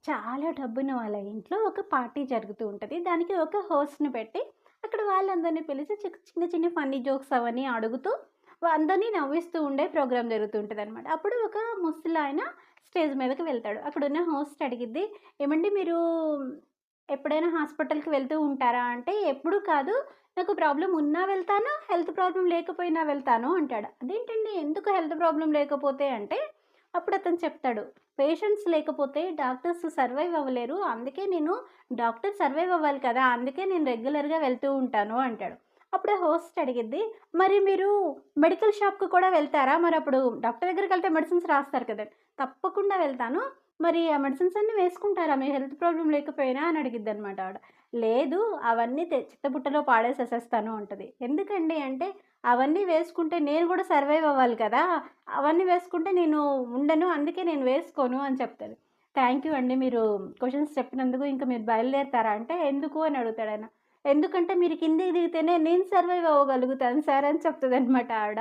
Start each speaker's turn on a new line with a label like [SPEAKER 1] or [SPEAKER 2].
[SPEAKER 1] చాలా డబ్బున్న వాళ్ళ ఇంట్లో ఒక పార్టీ జరుగుతూ ఉంటది. దానికి ఒక హోస్ట్‌ని పెట్టి, అక్కడ వాళ్ళందరిని పిలిచి చిన్న చిన్న ఫన్నీ జోక్స్ అవన్నీ అడుగుతూ, అందరిని నవ్విస్తూ ఉండే ప్రోగ్రామ్ జరుగుతూ ఉంటదనమాట. అప్పుడు ఒక ముసలాయన స్టేజ్ మీదకి వెళ్తాడు. అక్కడున్న హోస్ట్ అడిగిద్ది, "ఏమండి మీరు ఎప్పుడైనా హాస్పిటల్‌కి వెళ్తూ ఉంటారా?" అంటే, "ఎప్పుడు కాదు. నాకు ప్రాబ్లమ్ ఉన్నా వెళ్తాను, హెల్త్ ప్రాబ్లమ్ లేకపోయినా వెళ్తాను" అంటాడు. "అదేంటండి ఎందుకు హెల్త్ ప్రాబ్లమ్ లేకపోతే" అంటే, అప్పుడతను చెప్తాడు. పేషెంట్స్ లేకపోతే డాక్టర్స్ సర్వైవ్ అవ్వలేరు. అందుకే నేను డాక్టర్ సర్వైవ్ అవ్వాలి కదా! అందుకే నేను రెగ్యులర్‌గా వెళ్తూ ఉంటాను అంటాడు. అప్పుడు హోస్ట్ అడిగిద్ది, "మరి మీరు మెడికల్ షాప్‌కి కూడా వెళ్తారా? మరప్పుడు డాక్టర్ దగ్గరికెళ్తే మెడిసిన్స్ రాస్తారు కదండీ!" "తప్పకుండా వెళ్తాను. మరి ఆ మెడిసిన్స్ అన్నీ వేసుకుంటారా? మీ హెల్త్ ప్రాబ్లమ్ లేకపోయినా" అని అడిగిద్దనమాట ఆవిడ. "లేదు అవన్నీ చిత్తబుట్టలో పాడేసేసేస్తాను" అంటది. "ఎందుకండి?" అంటే, "అవన్నీ వేసుకుంటే నేను గూడా సర్వైవ్ అవ్వాలి కదా! అవన్నీ వేసుకుంటే నేను ఉండను. అందుకే నేను వేసుకోను" అని చెప్తది. "థాంక్ యూ అండి. మీరు క్వెషన్స్ చెప్పినందుకు. ఇంక మీరు బయలుదేరతారా?" అంటే, "ఎందుకు?" అని అడుగుతాడాయన. "ఎందుకంటే మీరు కిందకి దిగితేనే నేను సర్వైవ్ అవ్వగలుగుతాను సార్" అని చెప్తదనమాట ఆవిడ.